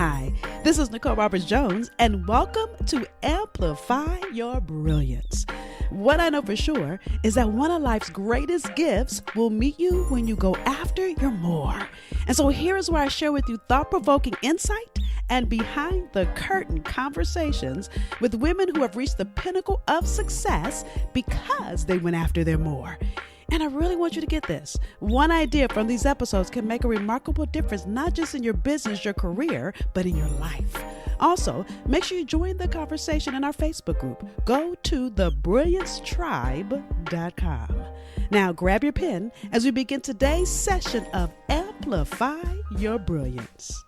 Hi, this is Nicole Roberts-Jones, and welcome to Amplify Your Brilliance. What I know for sure is that one of life's greatest gifts will meet you when you go after your more. And so here is where I share with you thought-provoking insight and behind-the-curtain conversations with women who have reached the pinnacle of success because they went after their more. And I really want you to get this. One idea from these episodes can make a remarkable difference, not just in your business, your career, but in your life. Also, make sure you join the conversation in our Facebook group. Go to thebrilliancetribe.com. Now grab your pen as we begin today's session of Amplify Your Brilliance.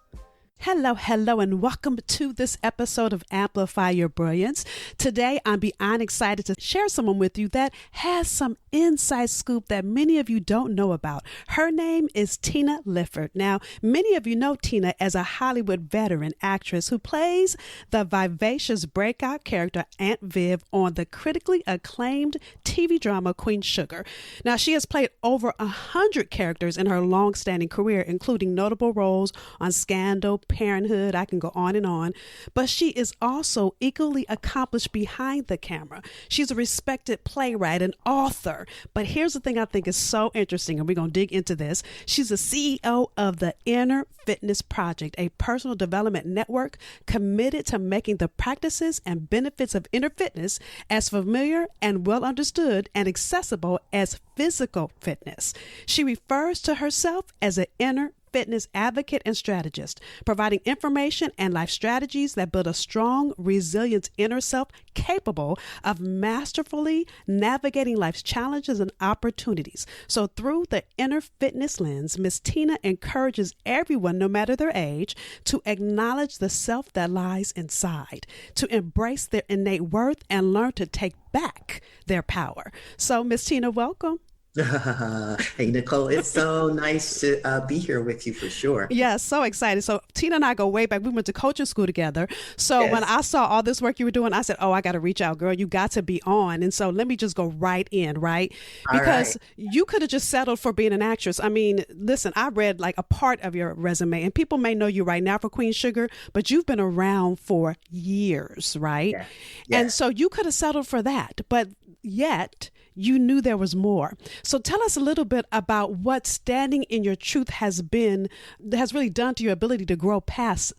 Hello, and welcome to this episode of Amplify Your Brilliance. Today, I'm beyond excited to share someone with you that has some inside scoop that many of you don't know about. Her name is Tina Lifford. Now, many of you know Tina as a Hollywood veteran actress who plays the vivacious breakout character Aunt Viv on the critically acclaimed TV drama Queen Sugar. Now, she has played over 100 characters in her long-standing career, including notable roles on Scandal, Parenthood, I can go on and on, but she is also equally accomplished behind the camera. She's a respected playwright and author, but here's the thing I think is so interesting, and we're going to dig into this. She's the CEO of the Inner Fitness Project, a personal development network committed to making the practices and benefits of inner fitness as familiar and well understood and accessible as physical fitness. She refers to herself as an inner fitness advocate and strategist, providing information and life strategies that build a strong, resilient inner self capable of masterfully navigating life's challenges and opportunities. So through the inner fitness lens, Miss Tina encourages everyone, no matter their age, to acknowledge the self that lies inside, to embrace their innate worth and learn to take back their power. So Miss Tina, welcome. Hey, Nicole, it's so nice to be here with you for sure. Yeah, so excited. So Tina and I go way back. We went to coaching school together. So When I saw all this work you were doing, I said, I got to reach out, girl. You got to be on. And so let me just go right in, right? Because you could have just settled for being an actress. I mean, listen, I read like a part of your resume, and people may know you right now for Queen Sugar, but you've been around for years, right? Yeah. Yeah. And so you could have settled for that, but yet you knew there was more. So tell us a little bit about what standing in your truth has really done to your ability to grow past,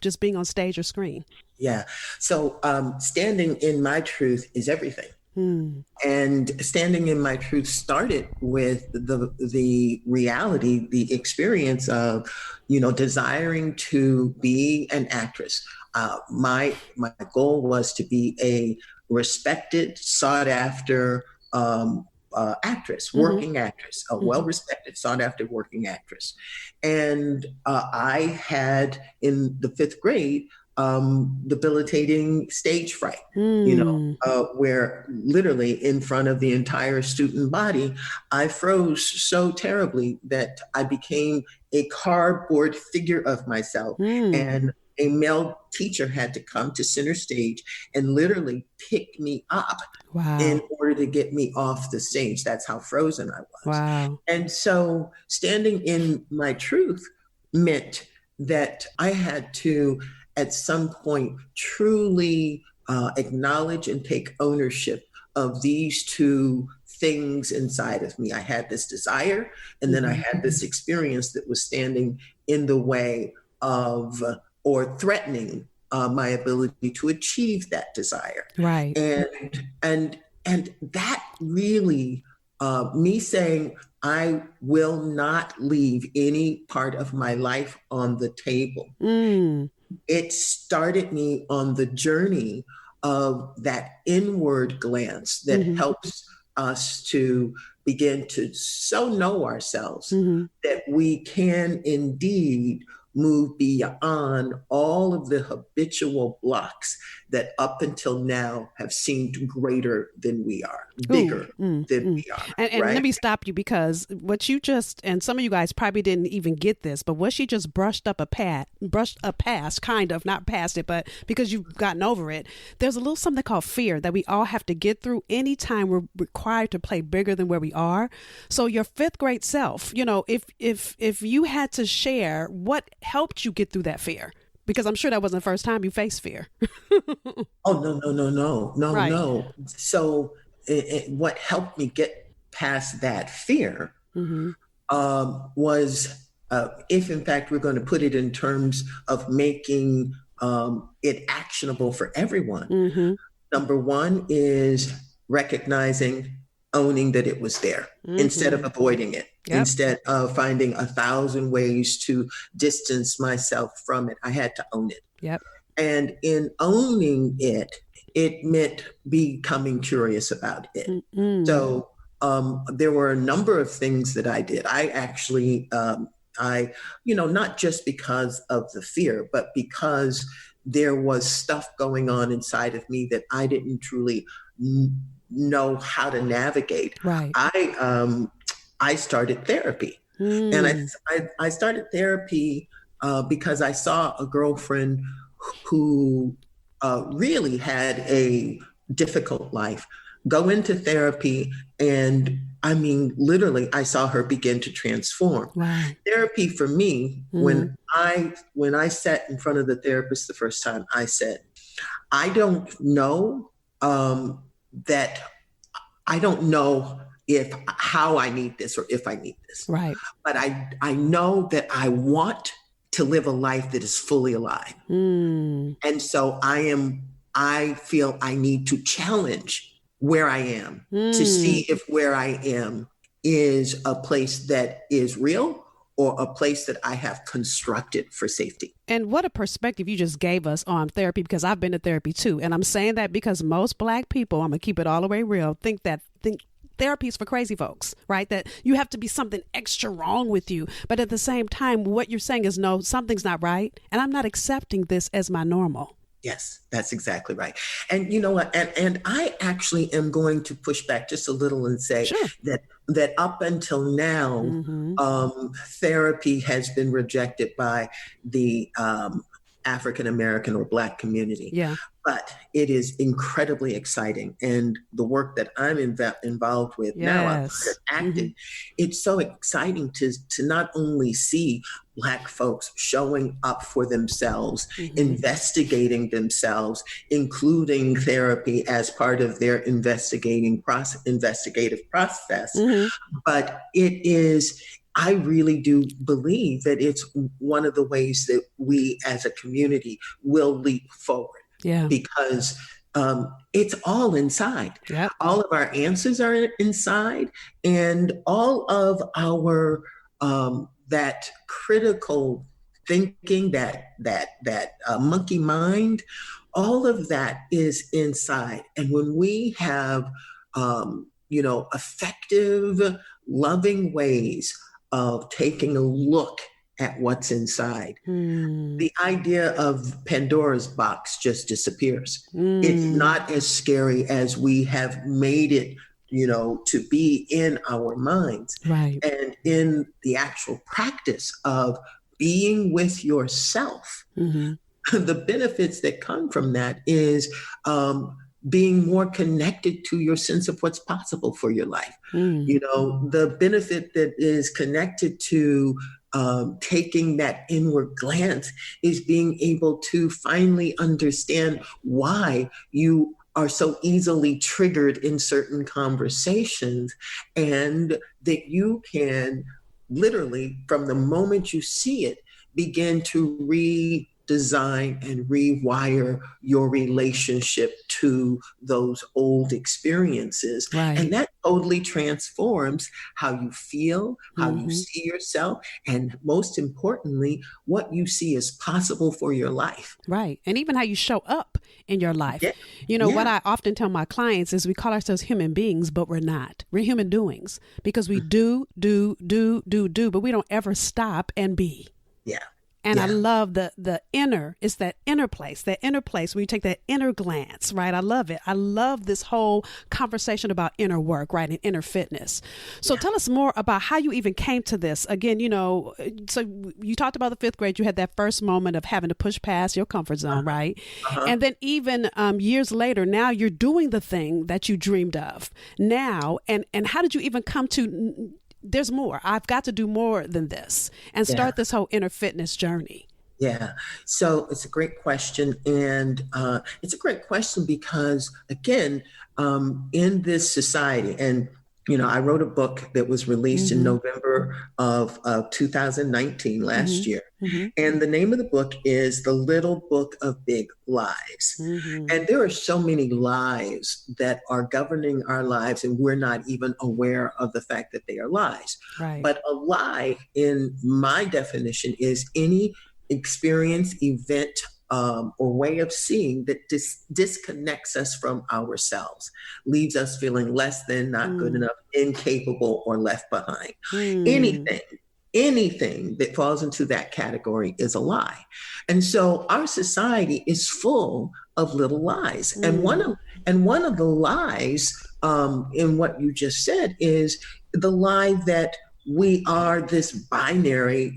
just being on stage or screen. Yeah. So standing in my truth is everything. And standing in my truth started with the reality, the experience of, desiring to be an actress. My goal was to be a respected, sought after actress, working actress, a well-respected, sought after working actress. And I had in the 5th grade, debilitating stage fright, where literally in front of the entire student body, I froze so terribly that I became a cardboard figure of myself. And a male teacher had to come to center stage and literally pick me up in order to get me off the stage. That's how frozen I was. Wow. And so standing in my truth meant that I had to, at some point, truly acknowledge and take ownership of these two things inside of me. I had this desire, and then I had this experience that was standing in the way of or threatening my ability to achieve that desire. Right. And that really, me saying, I will not leave any part of my life on the table. It started me on the journey of that inward glance that helps us to begin to so know ourselves that we can indeed move beyond all of the habitual blocks that up until now have seemed greater than we are, bigger than we are. And right? let me stop you, because what you just, and some of you guys probably didn't even get this, but what she just brushed up past, kind of, not past it, but because you've gotten over it, there's a little something called fear that we all have to get through anytime we're required to play bigger than where we are. So your 5th grade self, you know, if you had to share what helped you get through that fear, Because I'm sure that wasn't the first time you faced fear. Oh, no. Right. So what helped me get past that fear was, if in fact we're going to put it in terms of making it actionable for everyone, number one is recognizing, owning that it was there instead of avoiding it. Yep. Instead of finding 1,000 ways to distance myself from it, I had to own it. Yep. And in owning it, it meant becoming curious about it. So there were a number of things that I did. I actually, not just because of the fear, but because there was stuff going on inside of me that I didn't truly know how to navigate. Right. I started therapy. And I started therapy because I saw a girlfriend who really had a difficult life go into therapy. And I mean, literally, I saw her begin to transform. Wow. Therapy for me, when I sat in front of the therapist the first time, I said, I don't know that I don't know how I need this or if I need this. Right. But I know that I want to live a life that is fully alive. And so I feel I need to challenge where I am to see if where I am is a place that is real or a place that I have constructed for safety. And what a perspective you just gave us on therapy, because I've been to therapy too. And I'm saying that because most Black people, I'm going to keep it all the way real, think therapy is for crazy folks, right? That you have to be something extra wrong with you. But at the same time, what you're saying is, no, something's not right. And I'm not accepting this as my normal. Yes, that's exactly right. And you know what? And I actually am going to push back just a little and say that up until now, therapy has been rejected by the African American or Black community. Yeah. But it is incredibly exciting. And the work that I'm involved with now, I've acted, it's so exciting to not only see Black folks showing up for themselves, investigating themselves, including therapy as part of their investigative process. But it is, I really do believe that it's one of the ways that we as a community will leap forward. Yeah. Because it's all inside. Yep. All of our answers are inside, and all of our that critical thinking, that monkey mind, all of that is inside. And when we have effective, loving ways of taking a look at what's inside, the idea of Pandora's box just disappears. It's not as scary as we have made it, to be in our minds. Right. And in the actual practice of being with yourself, the benefits that come from that is being more connected to your sense of what's possible for your life. The benefit that is connected to taking that inward glance is being able to finally understand why you are so easily triggered in certain conversations, and that you can literally, from the moment you see it, begin to redesign and rewire your relationship to those old experiences. Right. And that totally transforms how you feel, how you see yourself, and most importantly, what you see as possible for your life. Right. And even how you show up in your life. Yeah. What I often tell my clients is we call ourselves human beings, but we're not. We're human doings, because we do, but we don't ever stop and be. Yeah. And I love the inner, it's that inner place where you take that inner glance, right? I love it. I love this whole conversation about inner work, right? And inner fitness. So tell us more about how you even came to this. Again, so you talked about the fifth grade, you had that first moment of having to push past your comfort zone, right? And then even years later, now you're doing the thing that you dreamed of now. And how did you even come to, there's more, I've got to do more than this, and start this whole inner fitness journey? Yeah. So it's a great question. And it's a great question because, again, in this society, and, I wrote a book that was released in November of 2019, last year. And the name of the book is The Little Book of Big Lies. And there are so many lies that are governing our lives, and we're not even aware of the fact that they are lies. Right. But a lie, in my definition, is any experience, event, or way of seeing that disconnects us from ourselves, leaves us feeling less than, not good enough, incapable, or left behind. Anything that falls into that category is a lie. And so our society is full of little lies. And one of the lies, in what you just said, is the lie that we are this binary,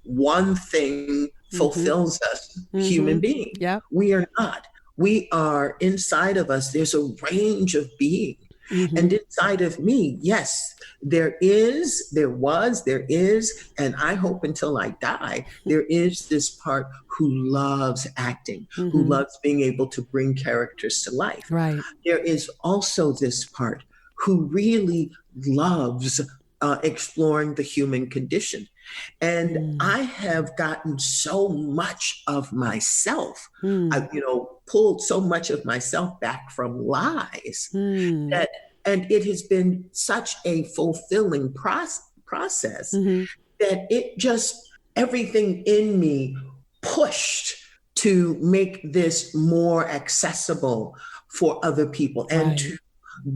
one thing fulfills us, human being. Yep. We are not. We are, inside of us, there's a range of being. And inside of me, yes, there is, and I hope until I die, there is this part who loves acting, who loves being able to bring characters to life. Right. There is also this part who really loves exploring the human condition. And I have gotten so much of myself, I, pulled so much of myself back from lies and it has been such a fulfilling process that it just, everything in me pushed to make this more accessible for other people and to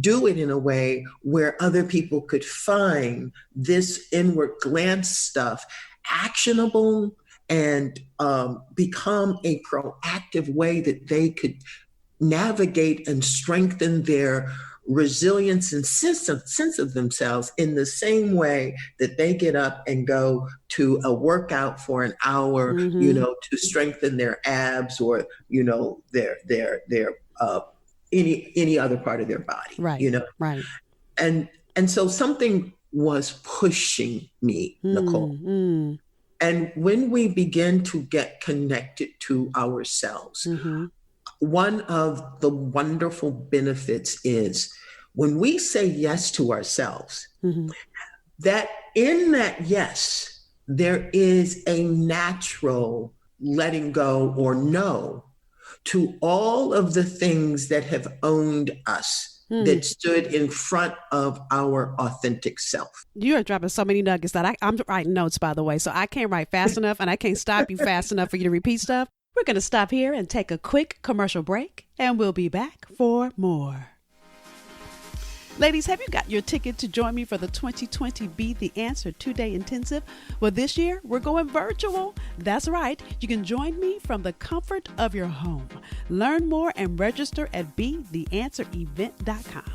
do it in a way where other people could find this inward glance stuff actionable and become a proactive way that they could navigate and strengthen their resilience and sense of themselves in the same way that they get up and go to a workout for an hour, to strengthen their abs or, their any other part of their body, Right. And so something was pushing me, Nicole. And when we begin to get connected to ourselves, one of the wonderful benefits is when we say yes to ourselves, that in that yes, there is a natural letting go or no to all of the things that have owned us, that stood in front of our authentic self. You are dropping so many nuggets that I'm writing notes, by the way, so I can't write fast enough and I can't stop you fast enough for you to repeat stuff. We're going to stop here and take a quick commercial break, and we'll be back for more. Ladies, have you got your ticket to join me for the 2020 Be the Answer 2-day intensive? Well, this year we're going virtual. That's right. You can join me from the comfort of your home. Learn more and register at betheanswerevent.com.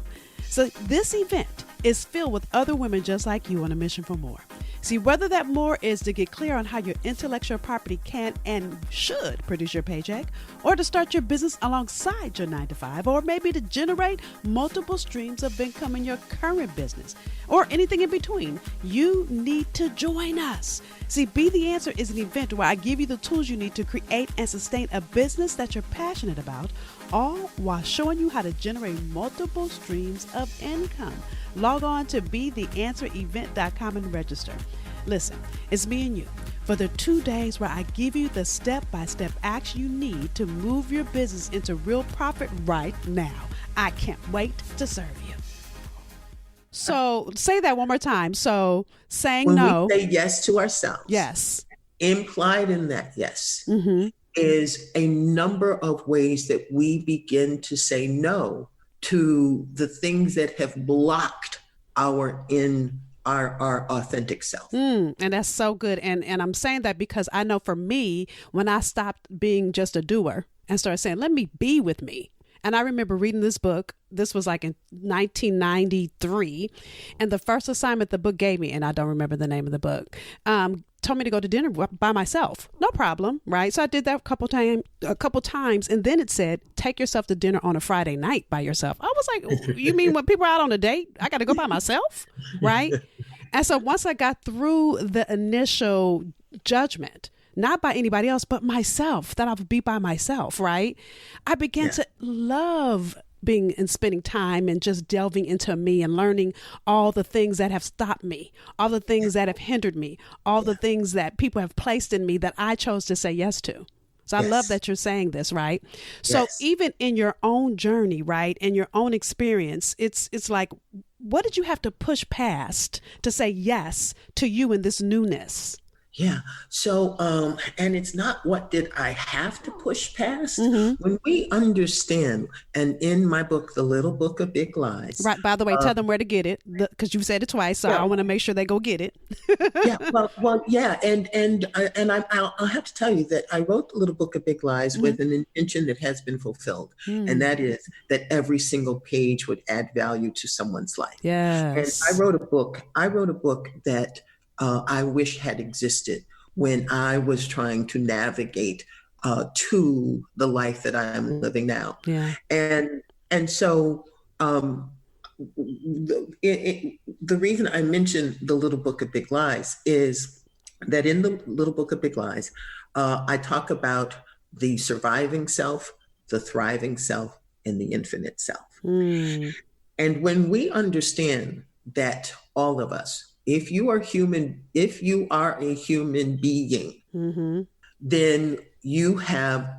So this event is filled with other women just like you on a mission for more. See, whether that more is to get clear on how your intellectual property can and should produce your paycheck, or to start your business alongside your 9-to-5, or maybe to generate multiple streams of income in your current business, or anything in between, you need to join us. See, Be the Answer is an event where I give you the tools you need to create and sustain a business that you're passionate about, all while showing you how to generate multiple streams of income. Log on to betheanswerevent.com and register. Listen, it's me and you for the 2 days where I give you the step-by-step action you need to move your business into real profit right now. I can't wait to serve you. So say that one more time. So saying when no. we say yes to ourselves. Yes. Implied in that yes is a number of ways that we begin to say no to the things that have blocked our authentic self. And that's so good. And I'm saying that because I know for me, when I stopped being just a doer and started saying, let me be with me. And I remember reading this book. This was like in 1993. And the first assignment the book gave me, and I don't remember the name of the book, told me to go to dinner by myself. No problem, right? So I did that a couple times. And then it said, take yourself to dinner on a Friday night by yourself. I was like, you mean when people are out on a date, I got to go by myself, right? And so once I got through the initial judgment, not by anybody else, but myself, that I would be by myself, right? I began to love being and spending time and just delving into me and learning all the things that have stopped me, all the things that have hindered me, all the things that people have placed in me that I chose to say yes to. So I love that you're saying this, right? So even in your own journey, right, in your own experience, it's like, what did you have to push past to say yes to you in this newness? Yeah. So, and it's not what did I have to push past? When we understand, and in my book, The Little Book of Big Lies. Right. By the way, tell them where to get it, because you said it twice, so I want to make sure they go get it. Yeah. I'll have to tell you that I wrote The Little Book of Big Lies with an intention that has been fulfilled. And that is that every single page would add value to someone's life. Yes. And I wrote a book that I wish had existed when I was trying to navigate to the life that I am living now. Yeah. And so the reason I mentioned The Little Book of Big Lies is that in The Little Book of Big Lies, I talk about the surviving self, the thriving self, and the infinite self. And when we understand that all of us, if you are a human being, then you have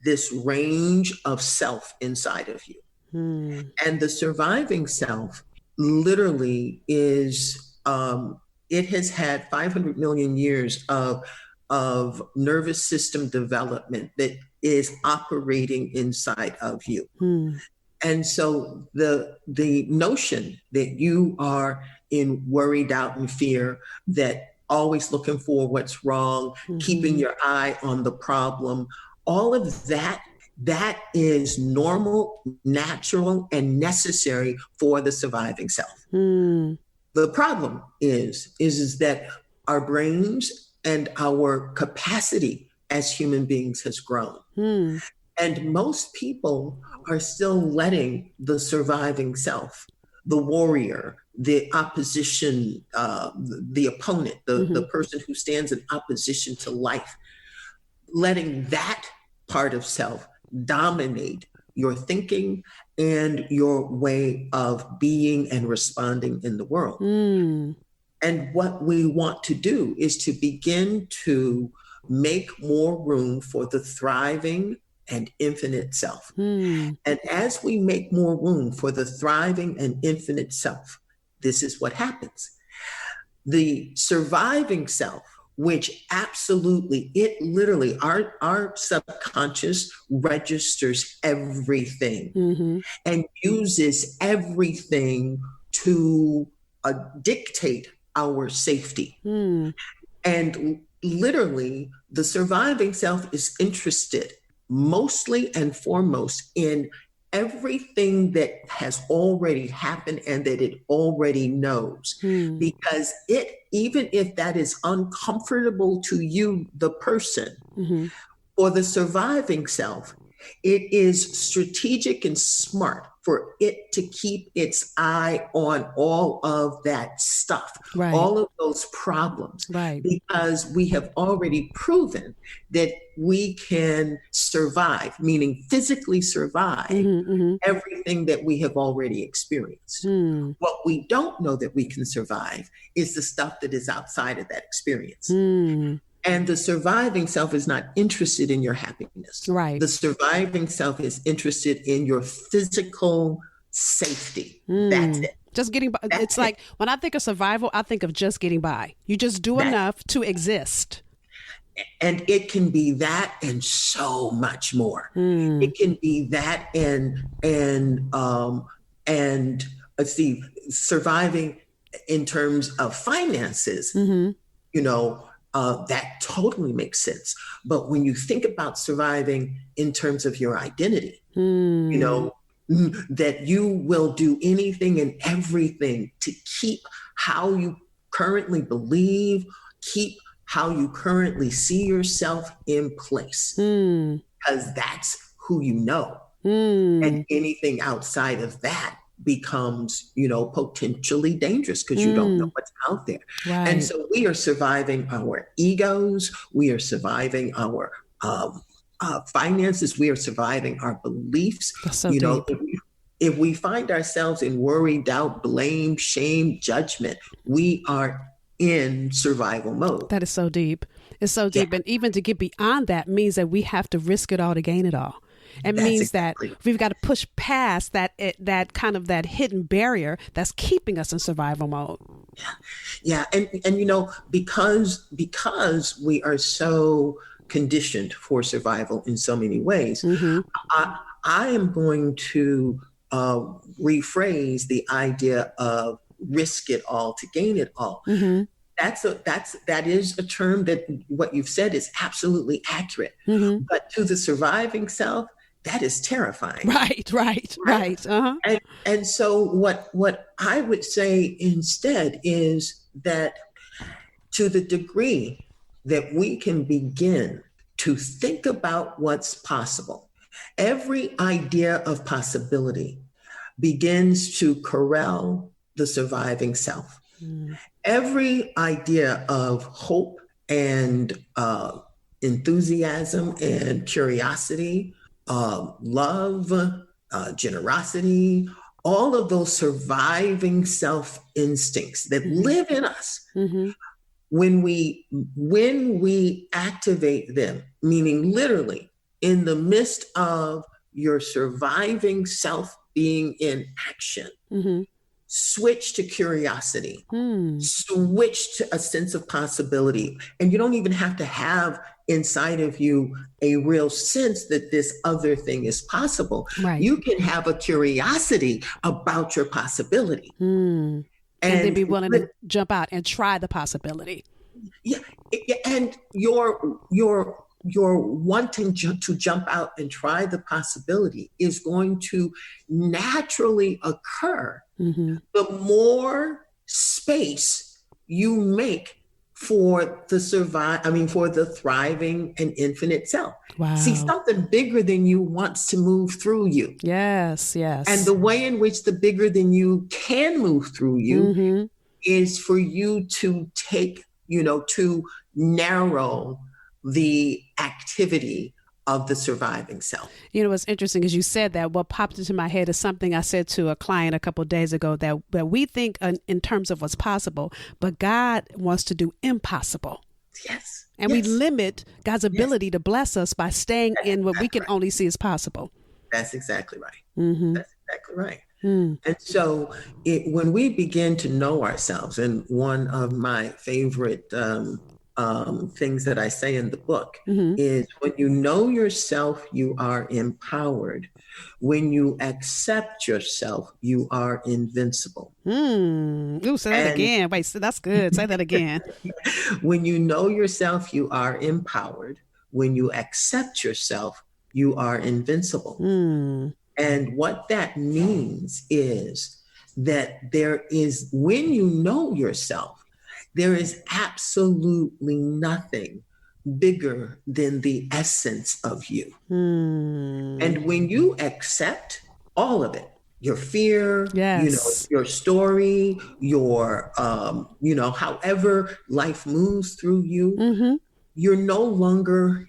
this range of self inside of you. And the surviving self literally is, it has had 500 million years of nervous system development that is operating inside of you. And so the notion that you are in worry, doubt, and fear, that always looking for what's wrong, keeping your eye on the problem, all of that is normal, natural, and necessary for the surviving self. The problem is that our brains and our capacity as human beings has grown. And most people are still letting the surviving self, the warrior, the opposition, the opponent, the person who stands in opposition to life, letting that part of self dominate your thinking and your way of being and responding in the world. And what we want to do is to begin to make more room for the thriving and infinite self. And as we make more room for the thriving and infinite self, this is what happens. The surviving self, which absolutely, it literally, our subconscious registers everything and uses everything to dictate our safety. And literally, the surviving self is interested mostly and foremost in everything that has already happened and that it already knows. Because even if that is uncomfortable to you, the person, or the surviving self, it is strategic and smart for it to keep its eye on all of that stuff, all of those problems, because we have already proven that we can survive, meaning physically survive everything that we have already experienced. What we don't know that we can survive is the stuff that is outside of that experience. And the surviving self is not interested in your happiness. The surviving self is interested in your physical safety. That's it. Just getting by. It's like when I think of survival, I think of just getting by. You just do enough to exist. And it can be that and so much more. It can be that and let's see, surviving in terms of finances, you know, that totally makes sense. But when you think about surviving in terms of your identity, you know, that you will do anything and everything to keep how you currently believe, keep how you currently see yourself in place, because that's who you know. And anything outside of that becomes, potentially dangerous because you don't know what's out there. Right. And so we are surviving our egos. We are surviving our finances. We are surviving our beliefs. That's so deep. If we find ourselves in worry, doubt, blame, shame, judgment, we are in survival mode. That is so deep. It's so deep. And even to get beyond that means that we have to risk it all to gain it all. It means that we've got to push past that kind of that hidden barrier that's keeping us in survival mode. Yeah. And because we are so conditioned for survival in so many ways, I am going to rephrase the idea of risk it all to gain it all. That is a term that what you've said is absolutely accurate. But to the surviving self, that is terrifying. Right. Uh-huh. And so what I would say instead is that to the degree that we can begin to think about what's possible, every idea of possibility begins to corral the surviving self. Every idea of hope and enthusiasm and curiosity, love, generosity, all of those surviving self instincts that live in us, when we activate them, meaning literally in the midst of your surviving self being in action, switch to curiosity, switch to a sense of possibility. And you don't even have to have inside of you a real sense that this other thing is possible. Right. You can have a curiosity about your possibility. And then be willing to jump out and try the possibility. Yeah. And your wanting to jump out and try the possibility is going to naturally occur the more space you make for the thriving and infinite self. Wow. See, something bigger than you wants to move through you. Yes. And the way in which the bigger than you can move through you is for you to take, to narrow the activity of the surviving self. What's interesting is you said that. What popped into my head is something I said to a client a couple of days ago, that we think in terms of what's possible, but God wants to do impossible. Yes. And we limit God's ability to bless us by staying in what we can only see as possible. That's exactly right. That's exactly right. And so when we begin to know ourselves, and one of my favorite things that I say in the book is, when you know yourself, you are empowered. When you accept yourself, you are invincible. Ooh, say that again. Wait, that's good. Say that again. When you know yourself, you are empowered. When you accept yourself, you are invincible. And what that means is that when you know yourself, there is absolutely nothing bigger than the essence of you. And when you accept all of it, your fear, your story, your, however life moves through you, you're no longer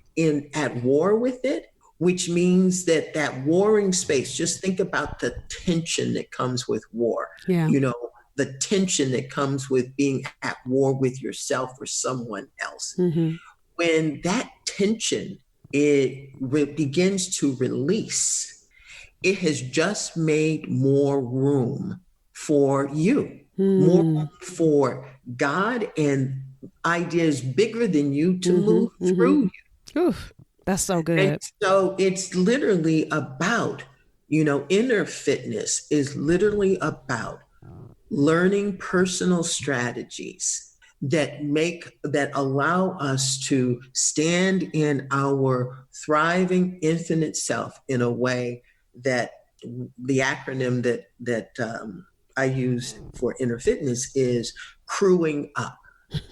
at war with it, which means that warring space, just think about the tension that comes with war. The tension that comes with being at war with yourself or someone else. When that tension begins to release, it has just made more room for you, more room for God and ideas bigger than you to move through you. Oof, that's so good. And so it's literally about, inner fitness is literally about learning personal strategies that allow us to stand in our thriving infinite self in a way that the acronym that I use for inner fitness is crewing up.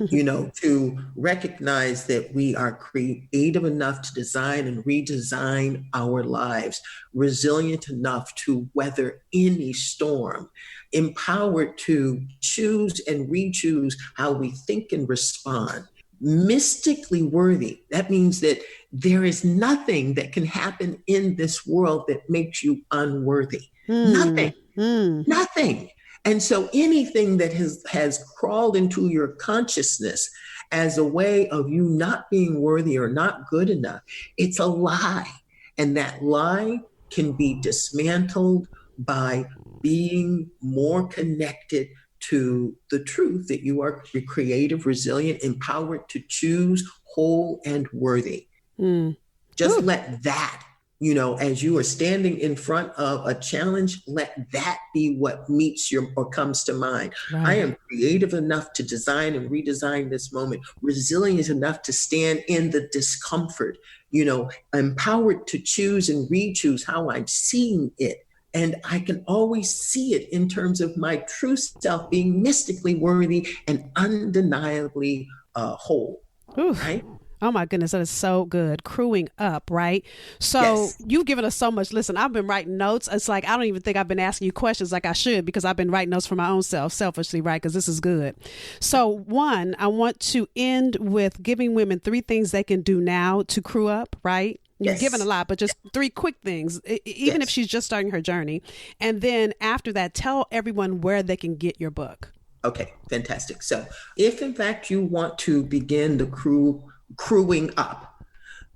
To recognize that we are creative enough to design and redesign our lives, resilient enough to weather any storm, empowered to choose and re-choose how we think and respond. Mystically worthy. That means that there is nothing that can happen in this world that makes you unworthy. Nothing. Nothing. And so anything that has crawled into your consciousness as a way of you not being worthy or not good enough, it's a lie. And that lie can be dismantled by being more connected to the truth that you are creative, resilient, empowered to choose, whole, and worthy. Just let that, as you are standing in front of a challenge, let that be what meets or comes to mind. Right. I am creative enough to design and redesign this moment, resilient enough to stand in the discomfort, empowered to choose and re-choose how I'm seeing it. And I can always see it in terms of my true self being mystically worthy and undeniably whole. Oof. Right? Oh my goodness, that is so good. Crewing up, right? So yes. You've given us so much. Listen, I've been writing notes. It's like, I don't even think I've been asking you questions like I should, because I've been writing notes for my own self, selfishly, right? Because this is good. So one, I want to end with giving women 3 things they can do now to crew up, right? You've given a lot, but just 3 quick things, even if she's just starting her journey. And then after that, tell everyone where they can get your book. Okay, fantastic. So if in fact you want to begin the crewing up,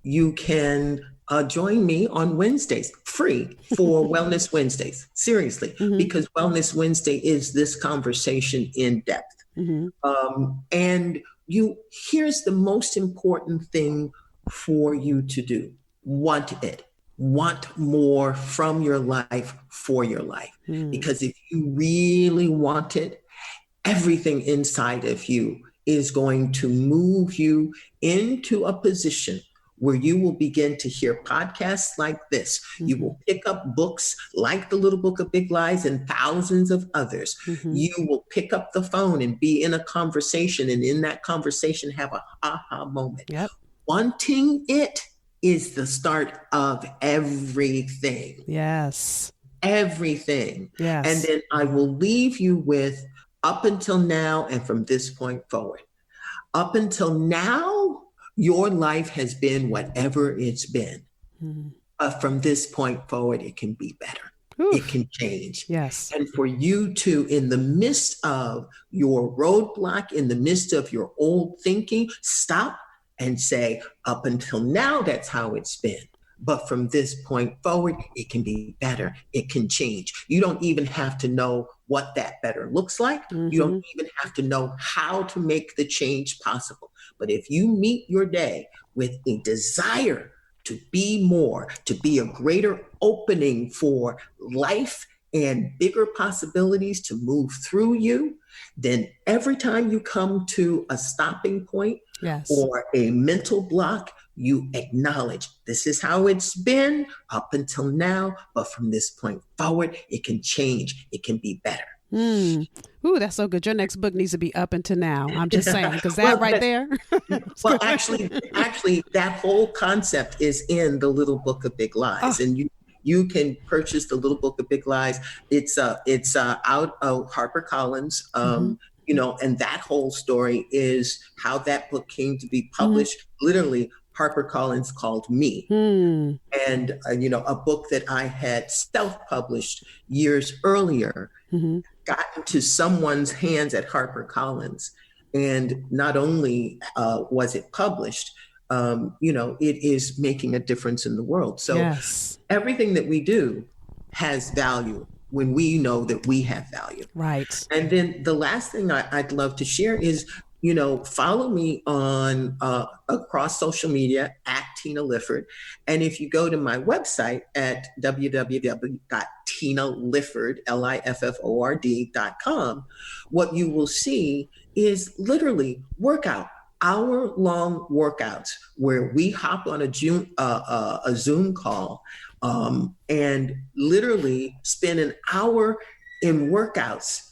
you can join me on Wednesdays, free for Wellness Wednesdays. Seriously, because Wellness Wednesday is this conversation in depth. And here's the most important thing for you to do. Want it. Want more from your life for your life. Because if you really want it, everything inside of you is going to move you into a position where you will begin to hear podcasts like this. You will pick up books like The Little Book of Big Lies and thousands of others. You will pick up the phone and be in a conversation, and in that conversation have a aha moment. Wanting it is the start of everything. Yes. Everything. Yes. And then I will leave you with up until now and from this point forward. Up until now, your life has been whatever it's been. From this point forward, it can be better. Oof. It can change. Yes. And for you to, in the midst of your roadblock, in the midst of your old thinking, stop and say, up until now, that's how it's been. But from this point forward, it can be better. It can change. You don't even have to know what that better looks like. You don't even have to know how to make the change possible. But if you meet your day with a desire to be more, to be a greater opening for life and bigger possibilities to move through you, then every time you come to a stopping point or a mental block, you acknowledge this is how it's been up until now, but from this point forward, it can change. It can be better. Ooh, that's so good. Your next book needs to be up until now. I'm just saying, because there. Well, actually, that whole concept is in The Little Book of Big Lies, and you can purchase The Little Book of Big Lies. It's out of Harper Collins. And that whole story is how that book came to be published. Literally, Harper Collins called me. And, a book that I had self-published years earlier got into someone's hands at Harper Collins. And not only was it published, it is making a difference in the world. So everything that we do has value when we know that we have value. Right. And then the last thing I'd love to share is, follow me on across social media at Tina Lifford. And if you go to my website at www.tinalifford.com, what you will see is literally hour-long workouts where we hop on a Zoom call and literally spend an hour in workouts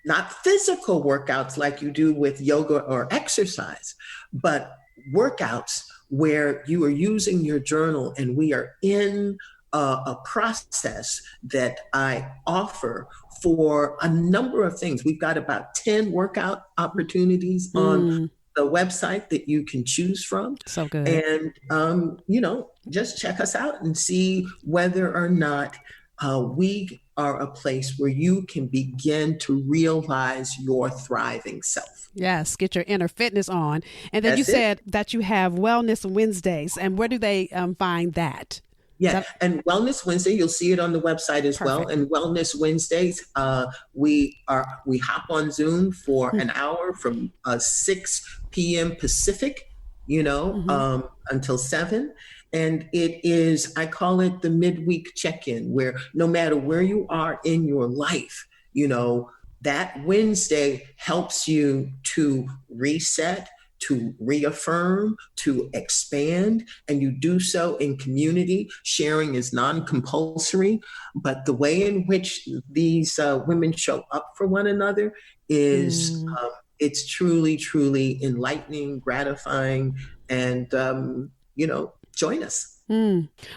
not physical workouts like you do with yoga or exercise, but workouts where you are using your journal, and we are in a process that I offer for a number of things. We've got about 10 workout opportunities on the website that you can choose from. So good. And, just check us out and see whether or not we are a place where you can begin to realize your thriving self. Yes, get your inner fitness on. And then you said that you have Wellness Wednesdays. And where do they find that? Yeah, and Wellness Wednesday, you'll see it on the website as well. And Wellness Wednesdays, we hop on Zoom for an hour from 6 p.m. Pacific, until 7. And it is, I call it the midweek check-in, where no matter where you are in your life, that Wednesday helps you to reset, to reaffirm, to expand, and you do so in community. Sharing is non-compulsory, but the way in which these women show up for one another is, it's truly, truly enlightening, gratifying, and, join us.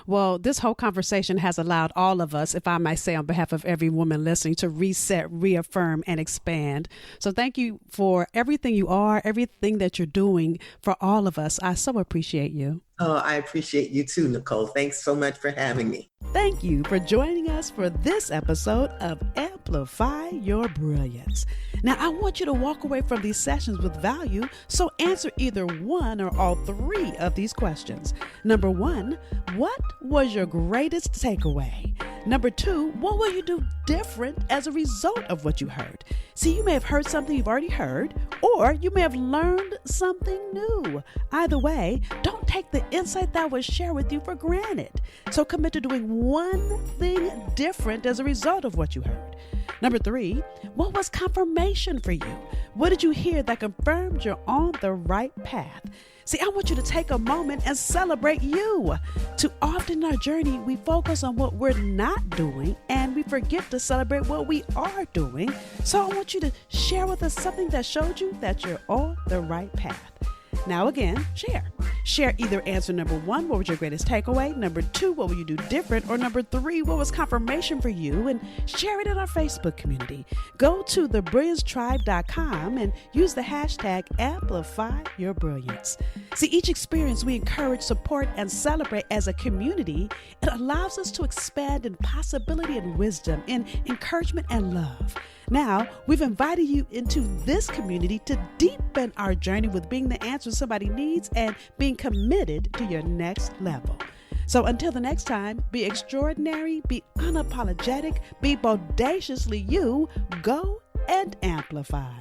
Well, this whole conversation has allowed all of us, if I might say on behalf of every woman listening, to reset, reaffirm, and expand. So thank you for everything you are, everything that you're doing for all of us. I so appreciate you. Oh, I appreciate you too, Nicole. Thanks so much for having me. Thank you for joining us for this episode of Amplify Your Brilliance. Now, I want you to walk away from these sessions with value, so answer either one or all three of these questions. Number 1, what was your greatest takeaway? Number 2, what will you do different as a result of what you heard? See, you may have heard something you've already heard, or you may have learned something new. Either way, don't take the insight that was shared with you for granted. So commit to doing one thing different as a result of what you heard. Number 3, what was confirmation for you? What did you hear that confirmed you're on the right path? See, I want you to take a moment and celebrate you. Too often in our journey, we focus on what we're not doing and we forget to celebrate what we are doing. So I want you to share with us something that showed you that you're on the right path. Now again, share. Share either answer number 1, what was your greatest takeaway? Number 2, what will you do different? Or number 3, what was confirmation for you? And share it in our Facebook community. Go to thebrilliancetribe.com and use the hashtag Amplify Your Brilliance. See, each experience we encourage, support, and celebrate as a community. It allows us to expand in possibility and wisdom, in encouragement and love. Now, we've invited you into this community to deepen our journey with being the answer somebody needs and being committed to your next level. So until the next time, be extraordinary, be unapologetic, be bodaciously you, go and amplify.